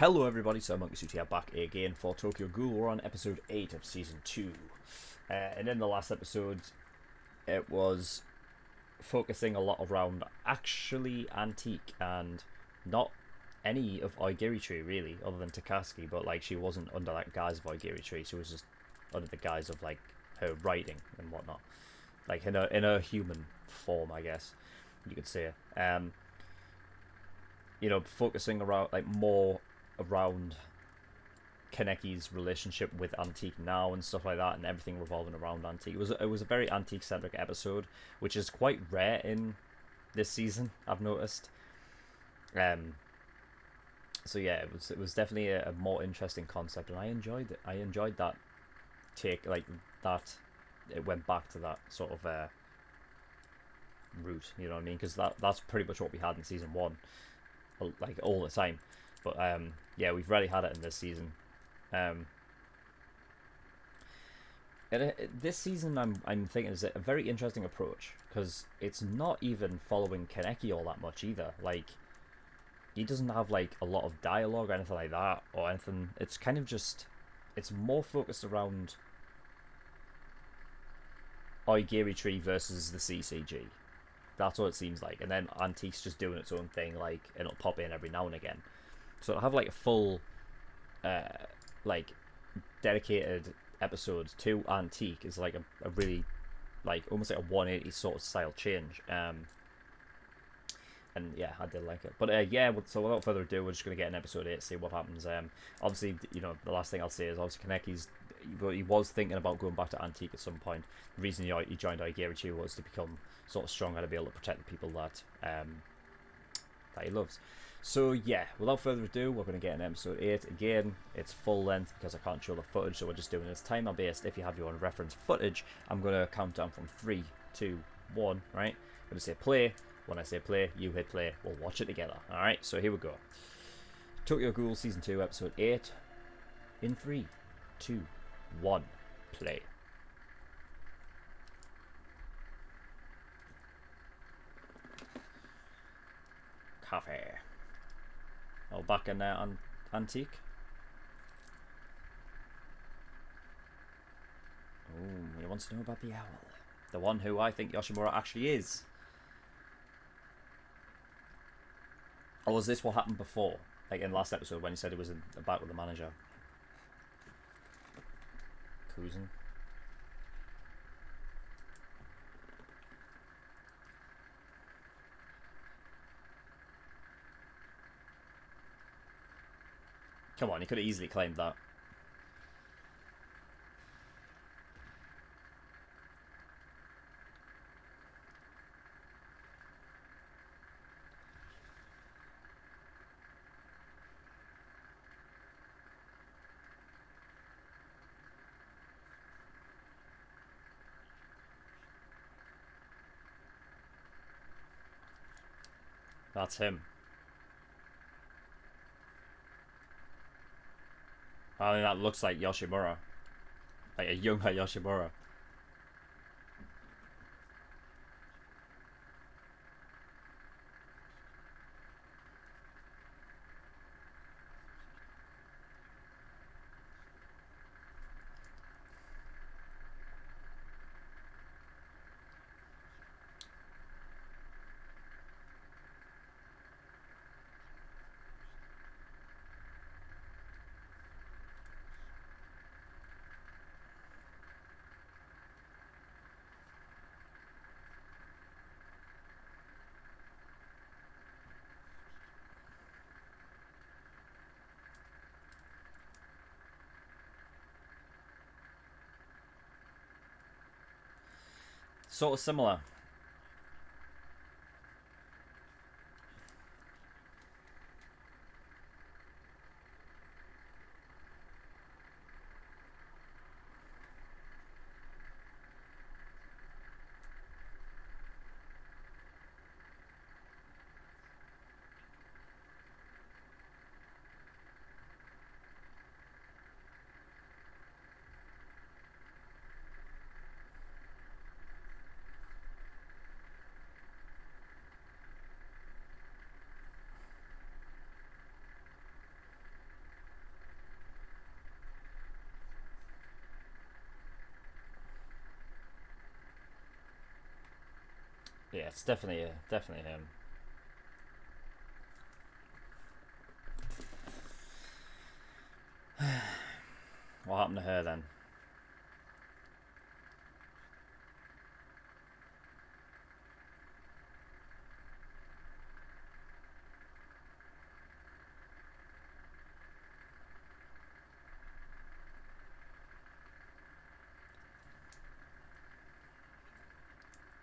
Hello everybody, SirMonkeySuit here, back again for Tokyo Ghoul. We're on episode 8 of season 2. And in the last episode, it was focusing a lot around actually Antique and not any of Oigiri Tree really, other than Takaski, but like she wasn't under that guise of Oigiri Tree, she was just under the guise of like her writing and whatnot. Like in a human form, I guess you could say. Focusing around like more around Kaneki's relationship with Antique now and stuff like that, and everything revolving around Antique. It was a very Antique centric episode, which is quite rare in this season, I've noticed. So yeah, it was definitely a more interesting concept, and I enjoyed it. I enjoyed that take, like that. It went back to that sort of route, you know what I mean? Because that's pretty much what we had in season 1, like all the time. But yeah, we've rarely had it in this season. This season, I'm thinking is a very interesting approach, because it's not even following Kaneki all that much either. Like, he doesn't have like a lot of dialogue or anything like that, or anything. It's kind of just, it's more focused around Oigiri Tree versus the CCG. That's what it seems like. And then Antique's just doing its own thing, like, and it'll pop in every now and again. So it'll have like a full, like, dedicated episode to Antique is like a really, like, almost like a 180 sort of style change. And yeah, I did like it. But yeah, so without further ado, we're just going to get in episode 8, see what happens. Obviously, you know, the last thing I'll say is obviously Kaneki's, he was thinking about going back to Antique at some point. The reason he joined Oigiri was to become sort of stronger, to be able to protect the people that he loves. So yeah, without further ado, we're going to get in episode 8. Again, it's full length because I can't show the footage, so we're just doing this timer based. If you have your own reference footage, I'm going to count down from 3, 2, 1, right? I'm going to say play. When I say play, you hit play. We'll watch it together. Alright, so here we go. Tokyo Ghoul Season 2, Episode 8. In 3, 2, 1, play. Cafe. Oh, back in there on Antique. Oh, he wants to know about the owl. The one who I think Yoshimura actually is. Or was this what happened before? Like in the last episode when he said he was back with the manager. Kuzan. Come on, he could have easily claimed that. That's him. I mean, that looks like Yoshimura. Like a younger Yoshimura. Sort of similar. Yeah, it's definitely him. What happened to her then?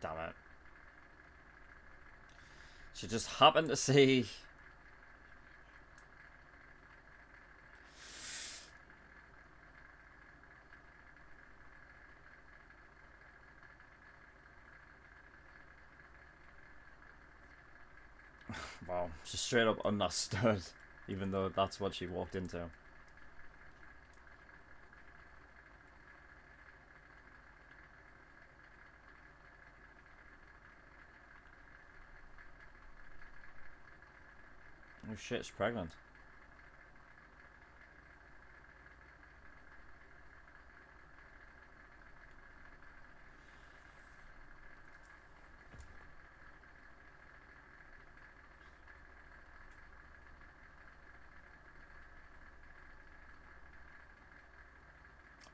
Damn it. She just happened to see. Wow, she straight up understood, even though that's what she walked into. Oh shit, she's pregnant.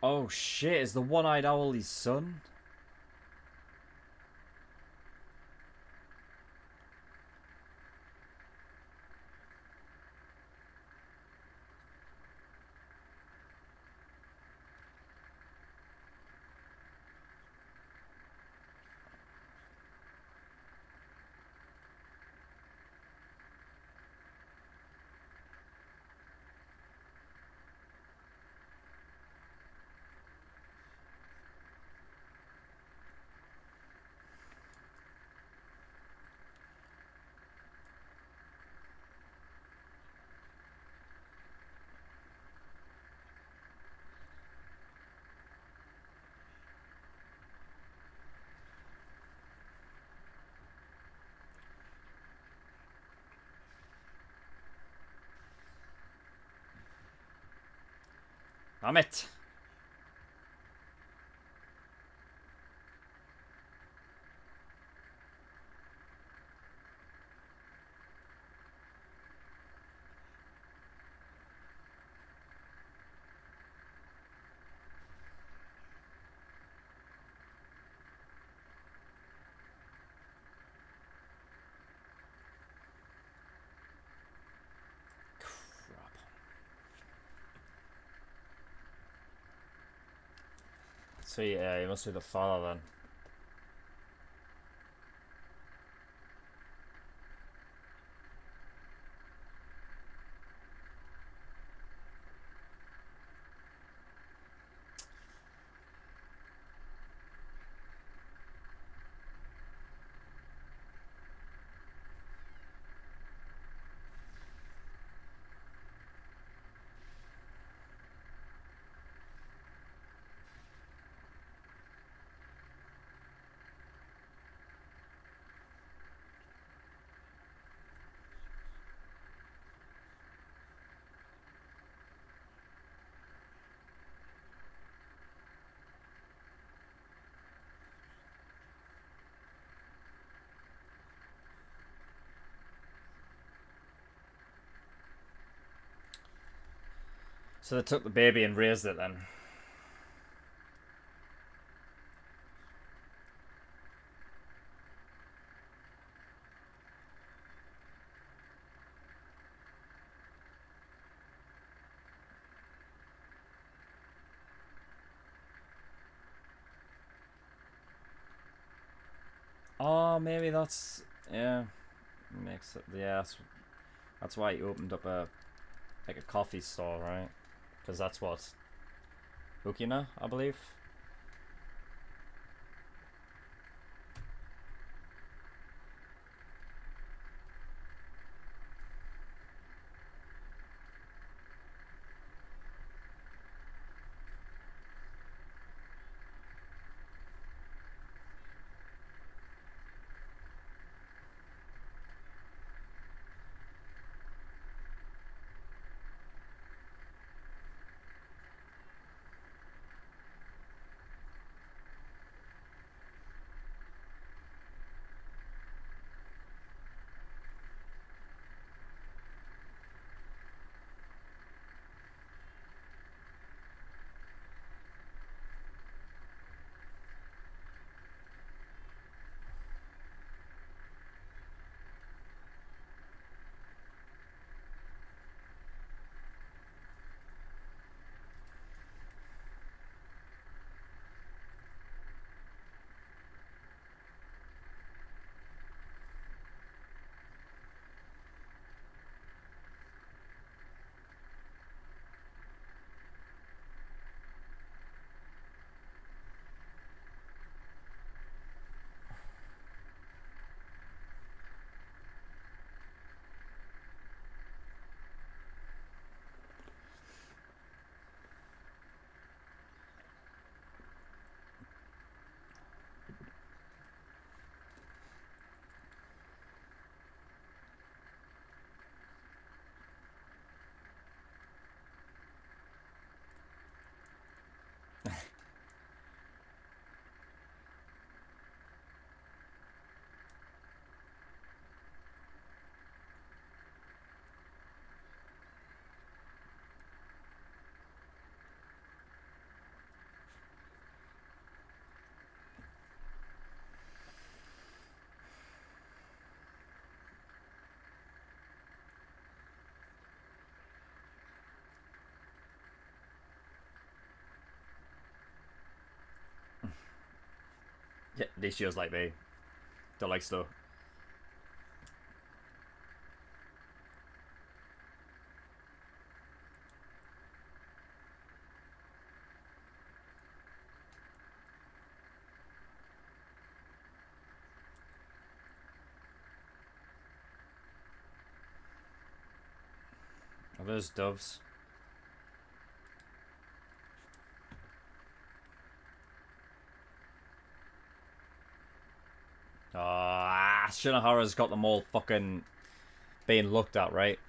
Oh shit, is the one-eyed owl his son? Damn it! So yeah, he must be the father then. So they took the baby and raised it then. Oh, maybe that's, yeah, makes it, yeah. That's why he opened up a like a coffee store, right? Because that's what Ukina, I believe. Yeah, these shows like me. Don't like slow. Are those doves? Shinohara's got them all fucking being looked at, right?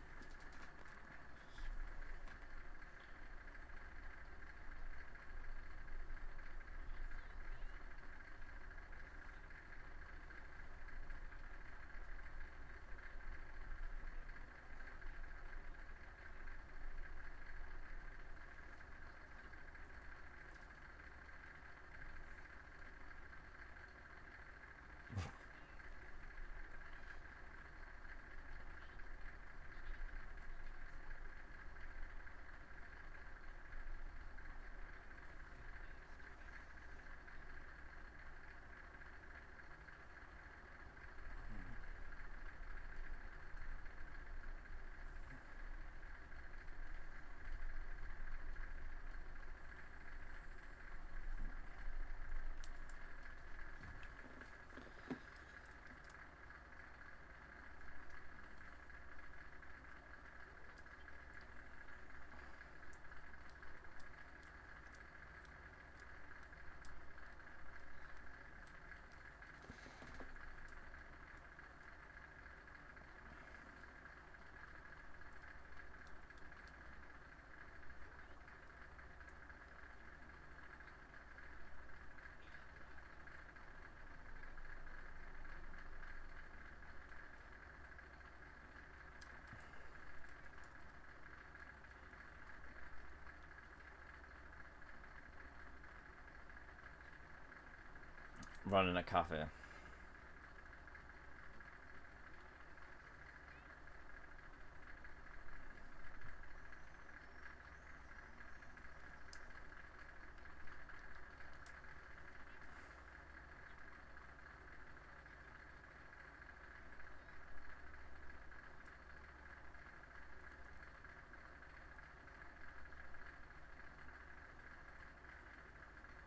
Running a cafe.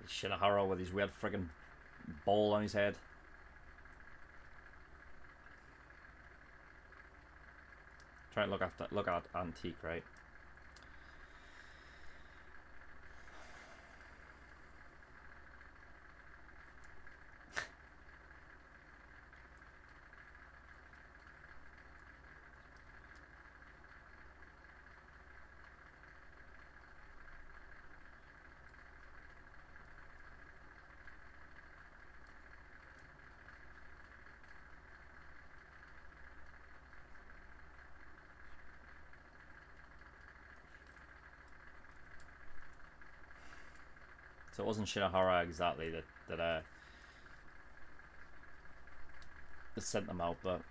Shinohara with his weird friggin' ball on his head. Try and look at antique, right? So it wasn't Shinohara exactly that sent them out, but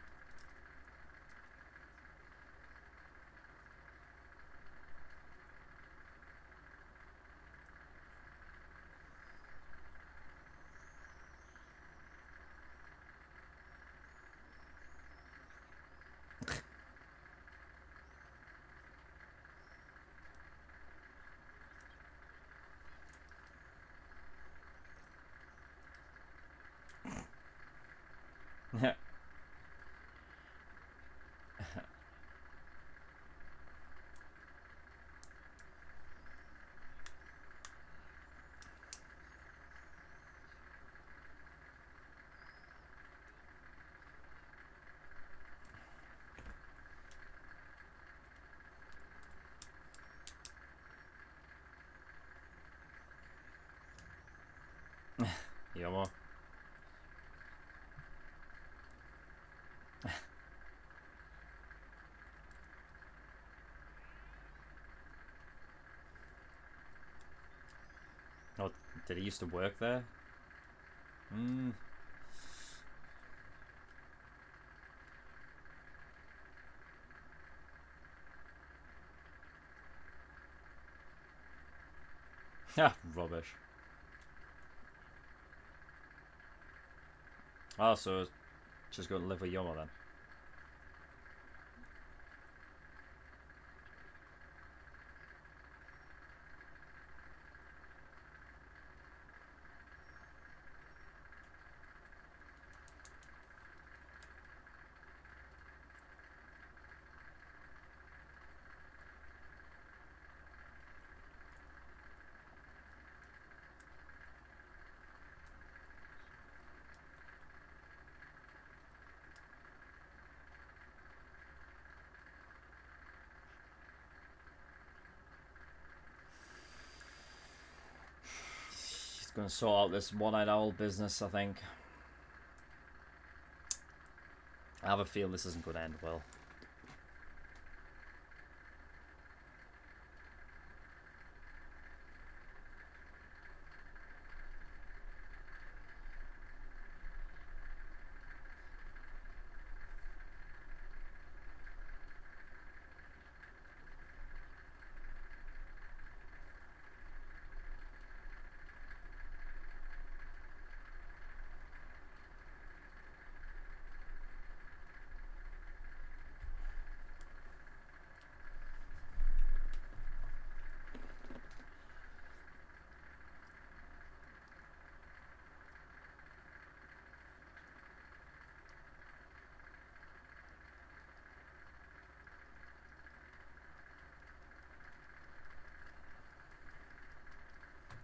yeah. Yomo. Oh, did he used to work there? Hmm. Yeah, rubbish. Oh, so just go to live with Yomo then. He's gonna sort out this one-eyed owl business, I think. I have a feel this isn't going to end well.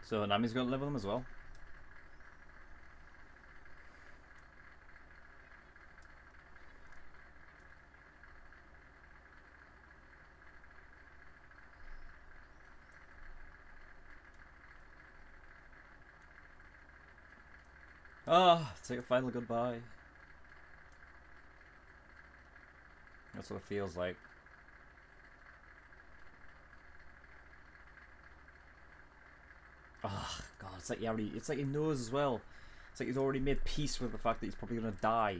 So Nami's going to live with him as well. Ah, it's like a final goodbye. That's what it feels like. Oh god, it's like he knows as well. It's like he's already made peace with the fact that he's probably gonna die.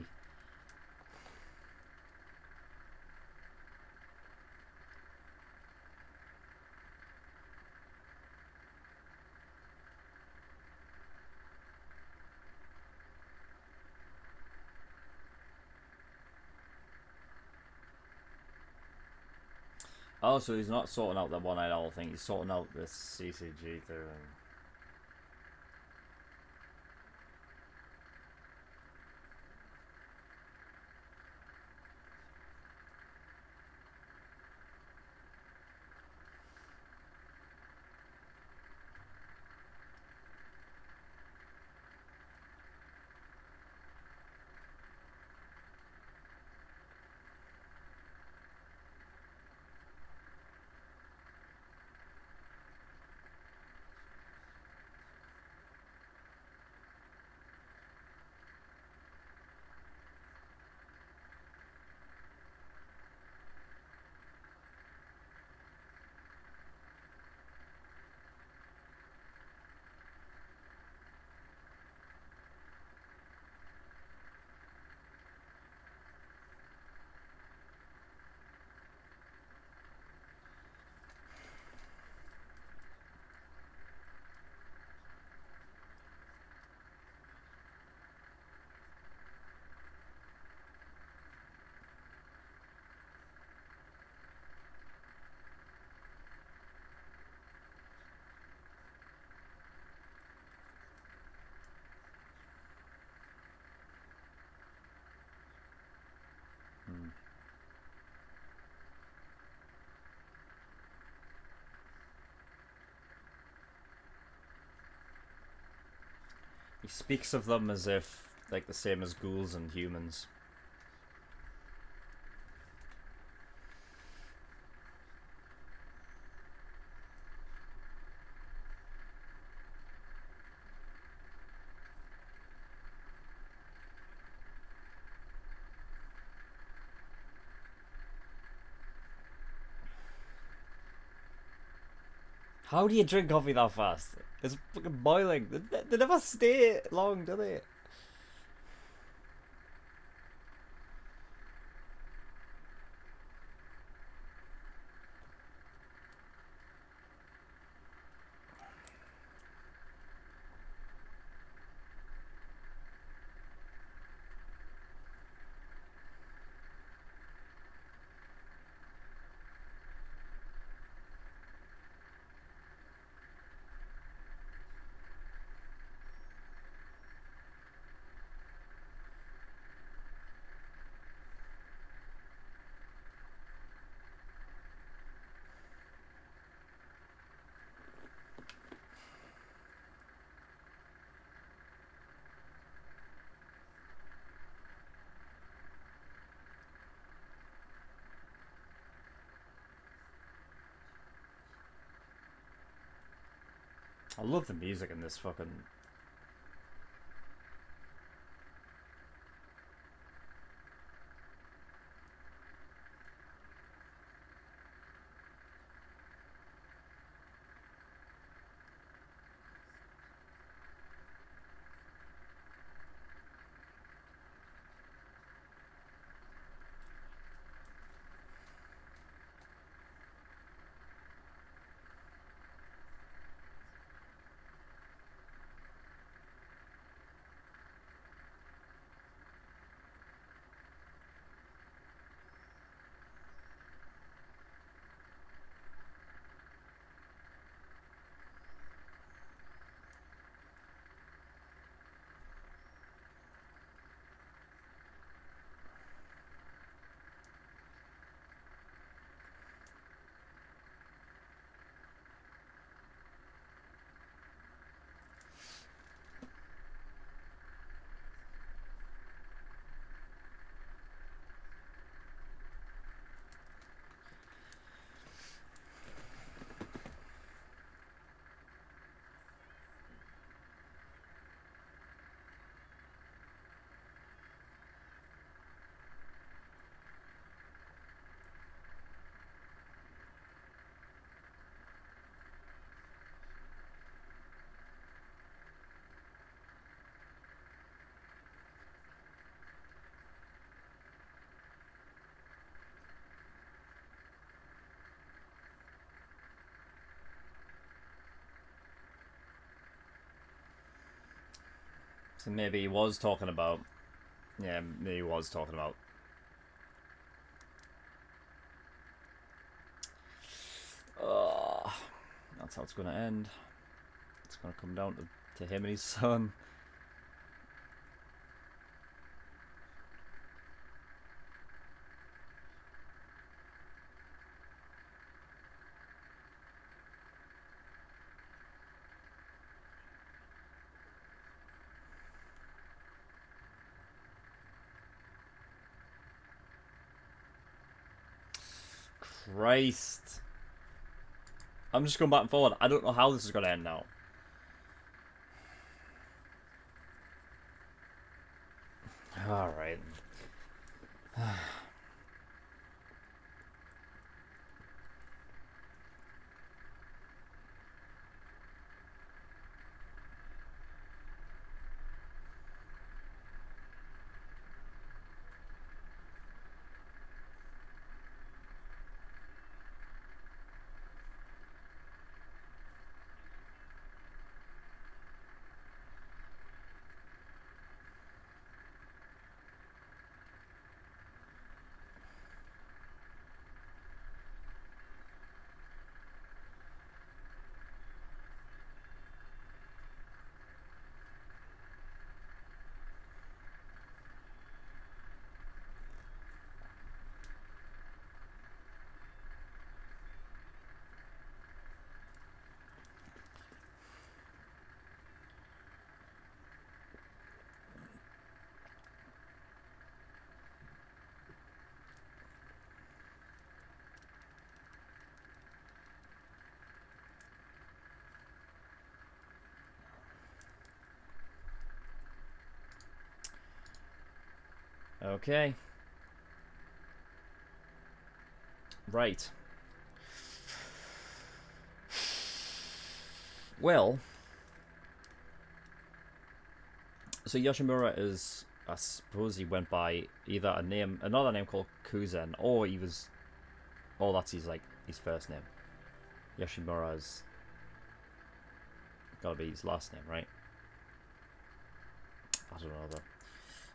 Oh, so he's not sorting out the one-eyed owl thing, he's sorting out this CCG thing. He speaks of them as if, like, the same as ghouls and humans. How do you drink coffee that fast? It's fucking boiling. They never stay long, do they? I love the music in this fucking. So maybe he was talking about. Yeah, maybe he was talking about. That's how it's going to end. It's going to come down to him and his son. Christ. I'm just going back and forward. I don't know how this is going to end now. Alright. Okay. Right. Well, so Yoshimura is, I suppose he went by either another name called Kuzen, or he was, oh, that's his first name. Yoshimura's gotta be his last name, right? I don't know though.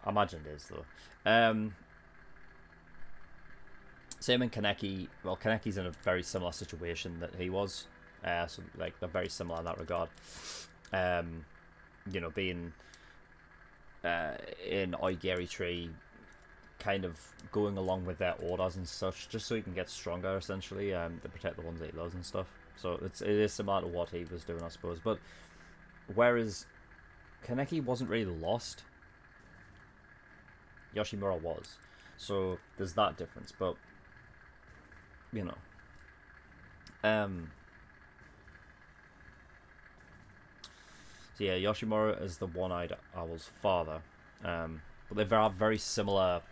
I imagine it is though. Same in Kaneki. Well, Kaneki's in a very similar situation that he was. So like they're very similar in that regard. You know, being in Oigiri Tree, kind of going along with their orders and such, just so he can get stronger, essentially, to protect the ones that he loves and stuff. So it is similar to what he was doing, I suppose. But whereas Kaneki wasn't really lost, Yoshimura was. So there's that difference. But you know, So yeah, Yoshimura is the one-eyed owl's father, but they have very similar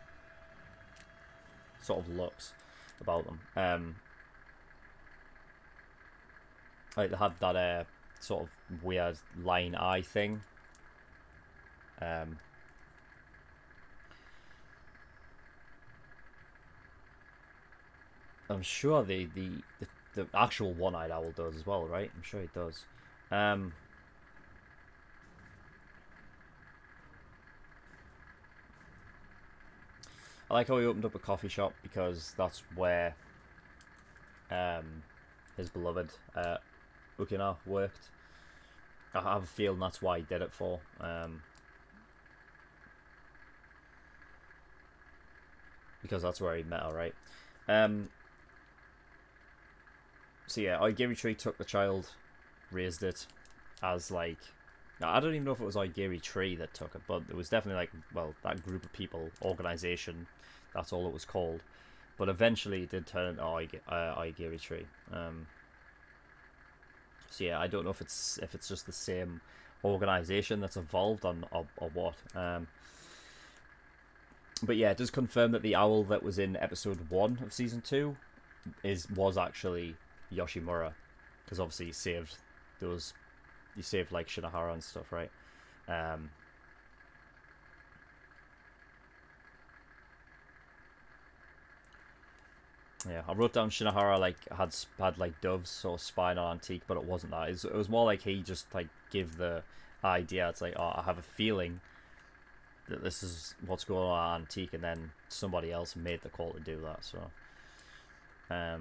sort of looks about them. Like they had that sort of weird line eye thing. I'm sure the actual one-eyed owl does as well, right? I'm sure it does. I like how he opened up a coffee shop because that's where his beloved Ukina worked. I have a feeling that's why he did it for. Because that's where he met her, right? So yeah, Oigiri Tree took the child, raised it as like... I don't even know if it was Oigiri Tree that took it, but it was definitely like, well, that group of people, organization, that's all it was called. But eventually it did turn into Oigiri Tree. So yeah, I don't know if it's just the same organization that's evolved or what. But yeah, it does confirm that the owl that was in episode 1 of season 2 was actually Yoshimura, because obviously he saved like Shinohara and stuff, right? Yeah, I wrote down Shinohara like had like doves or spine on Antique, but it wasn't that. It was more like he just like gave the idea. It's like, oh, I have a feeling that this is what's going on at Antique, and then somebody else made the call to do that. So, I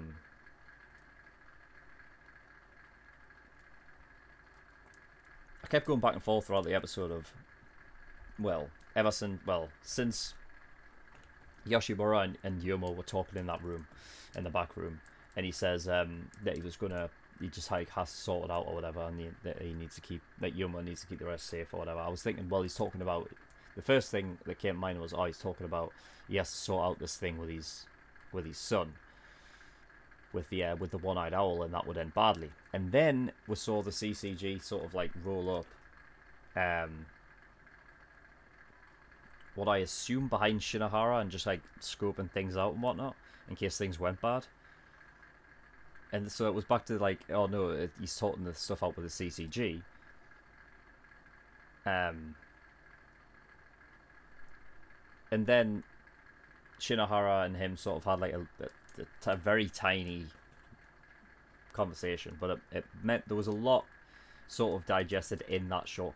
kept going back and forth throughout the episode of, since Yoshimura and Yomo were talking in that room, in the back room, and he says that he just like has to sort it out or whatever, and that he needs to keep, that Yomo needs to keep the rest safe or whatever. I was thinking, well, he's talking about, the first thing that came to mind was, he's talking about he has to sort out this thing with his son, with the one-eyed owl, and that would end badly. And then we saw the CCG sort of like roll up, what I assume behind Shinohara, and just like scoping things out and whatnot in case things went bad. And so it was back to like, oh no, he's sorting the stuff out with the CCG. And then Shinohara and him sort of had like a very tiny conversation, but it meant there was a lot sort of digested in that short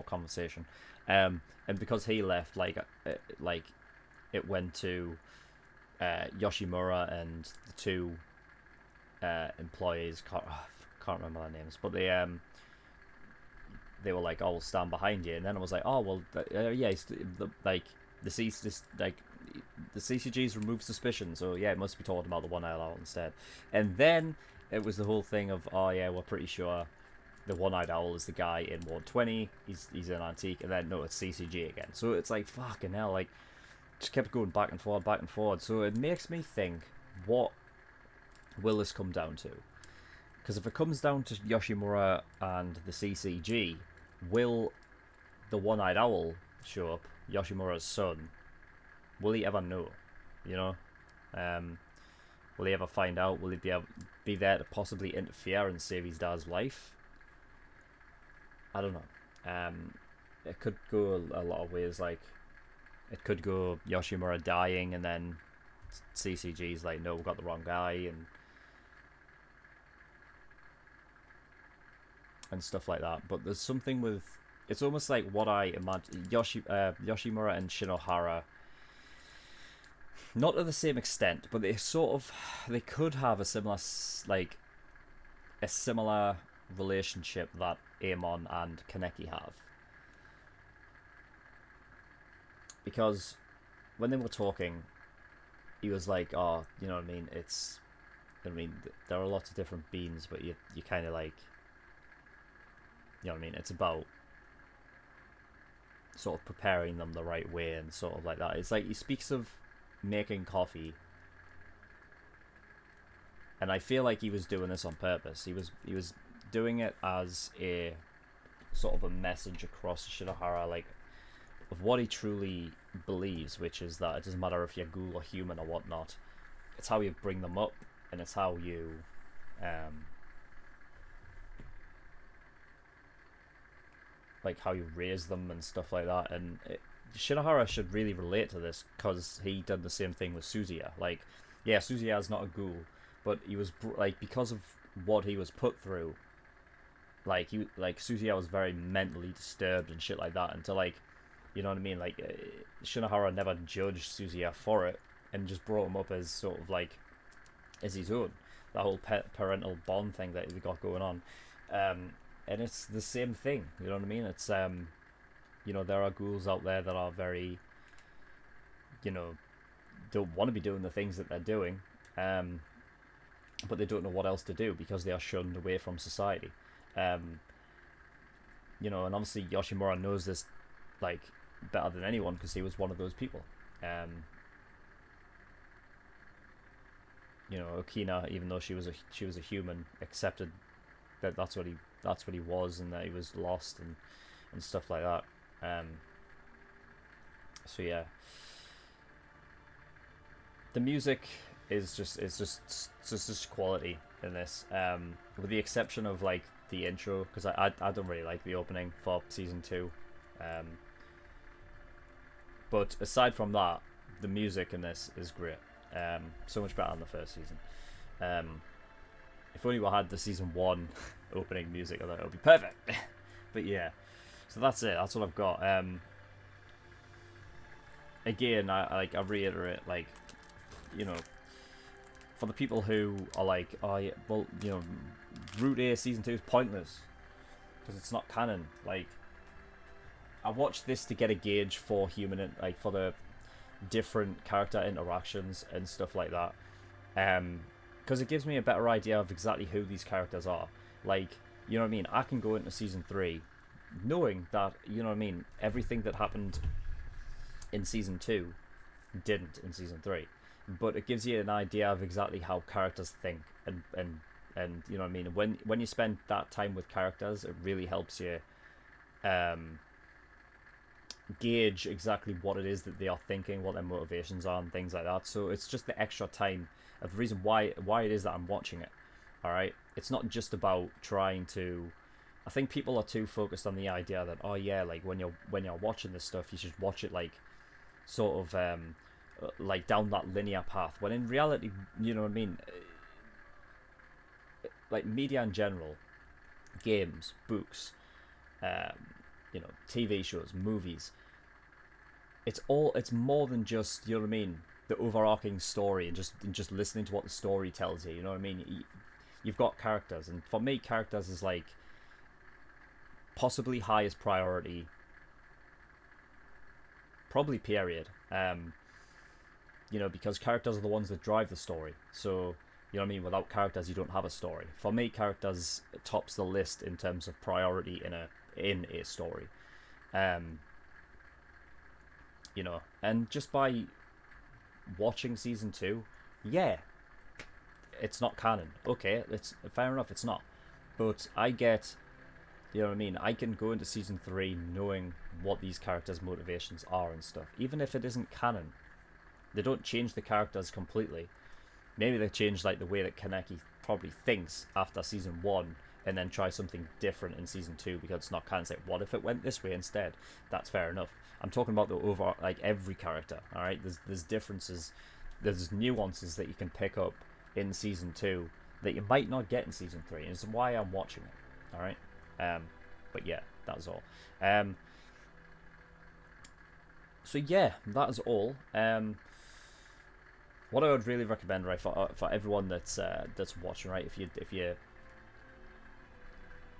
conversation. And because he left, like it went to Yoshimura and the two employees. Can't remember their names, but they were like, "Oh, we'll stand behind you." And then I was like, "Oh, well, yeah." The CCG's removed suspicion, so yeah, it must be talking about the one-eyed owl instead. And then it was the whole thing of, oh yeah, we're pretty sure the one-eyed owl is the guy in Ward 20. He's in Antique, and then no, it's CCG again. So it's like, fucking hell, like, just kept going back and forward. So it makes me think, what will this come down to? Because if it comes down to Yoshimura and the CCG, will the one-eyed owl show up, Yoshimura's son? Will he ever know? You know? Will he ever find out? Will he be there to possibly interfere and save his dad's life? I don't know. It could go a lot of ways. Like, it could go Yoshimura dying, and then CCG's like, no, we got the wrong guy, and stuff like that. But there's something with, it's almost like what I imagine Yoshimura and Shinohara, not to the same extent, but they could have a similar relationship that Amon and Kaneki have. Because when they were talking, he was like, oh, you know what I mean, there are lots of different beings, but you kind of like, you know what I mean, it's about sort of preparing them the right way and sort of like that. It's like he speaks of making coffee, and I feel like he was doing this on purpose. He was doing it as a sort of a message across Shinohara, like of what he truly believes, which is that it doesn't matter if you're ghoul or human or whatnot. It's how you bring them up, and it's how you like how you raise them and stuff like that. And Shinohara should really relate to this, because he did the same thing with Suzuya. Like, yeah, Suzuya is not a ghoul, but he was like, because of what he was put through, like Suzuya was very mentally disturbed and shit like that, and to, like, you know what I mean, like Shinohara never judged Suzuya for it and just brought him up as sort of like as his own, that whole parental bond thing that they got going on. And it's the same thing, you know what I mean? It's you know, there are ghouls out there that are very, you know, don't want to be doing the things that they're doing, but they don't know what else to do because they are shunned away from society. You know, and obviously Yoshimura knows this, like, better than anyone, because he was one of those people. You know, Okina, even though she was a human, accepted that that's what he was, and that he was lost and stuff like that. So yeah, the music is just quality in this, with the exception of like the intro, because I don't really like the opening for season 2, but aside from that, the music in this is great, so much better than the first season. If only we had the season 1 opening music, that would be perfect. But yeah, so that's it. That's what I've got. Again, I reiterate, like, you know, for the people who are like, oh yeah, well, you know, Route A season 2 is pointless because it's not canon. Like, I watched this to get a gauge for like for the different character interactions and stuff like that, because it gives me a better idea of exactly who these characters are. Like, you know what I mean? I can go into season 3 knowing that, you know what I mean, everything that happened in season 2 didn't in season 3, but it gives you an idea of exactly how characters think, and you know what I mean, when you spend that time with characters, it really helps you gauge exactly what it is that they are thinking, what their motivations are, and things like that. So it's just the extra time of the reason why it is that I'm watching it. All right, it's not just about trying to. I think people are too focused on the idea that, oh yeah, like when you're watching this stuff, you should watch it like sort of like down that linear path, when in reality, you know what I mean, like media in general, games, books, you know, TV shows, movies, it's more than just, you know what I mean, the overarching story, and just listening to what the story tells you, you know what I mean? You've got characters, and for me, characters is like possibly highest priority, probably, period. You know, because characters are the ones that drive the story. So, you know what I mean, without characters you don't have a story. For me, characters tops the list in terms of priority in a story. You know, and just by watching season 2, yeah, it's not canon. Okay, it's fair enough, it's not. But I get, you know what I mean, I can go into season 3 knowing what these characters' motivations are and stuff, even if it isn't canon. They don't change the characters completely. Maybe they change like the way that Kaneki probably thinks after season 1, and then try something different in season 2 because it's not canon. It's like, what if it went this way instead? That's fair enough. I'm talking about the over, like, every character. All right, there's differences, there's nuances that you can pick up in season 2 that you might not get in season 3, and it's why I'm watching it. All right, but yeah, that's all. So yeah, that is all. What I would really recommend, right, for everyone that's watching, right, if you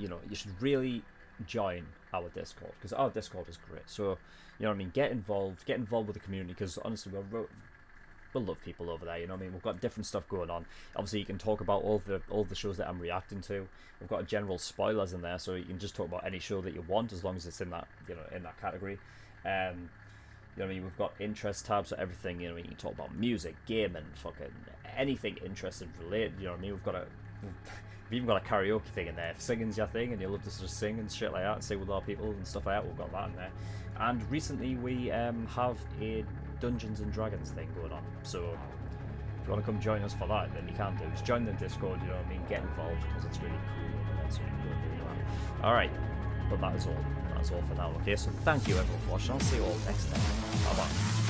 know, you should really join our Discord, because our Discord is great. So, you know what I mean, get involved with the community, because honestly, we'll love people over there. You know what I mean, we've got different stuff going on. Obviously, you can talk about all the shows that I'm reacting to. We've got general spoilers in there, so you can just talk about any show that you want, as long as it's in that, you know, in that category. You know what I mean? We've got interest tabs for everything. You know, you can talk about music, gaming, fucking anything interested related. You know what I mean? We've got We've even got a karaoke thing in there. If singing's your thing and you love to just sing and shit like that and sing with our people and stuff like that, we've got that in there. And recently we have a Dungeons and Dragons thing going on. So if you want to come join us for that, then you can do. Just join the Discord, you know what I mean? Get involved because it's really cool over there, so you can go and do that. Alright, but that is all. That's all for now. Okay, so thank you everyone for watching. I'll see you all next time. Bye bye.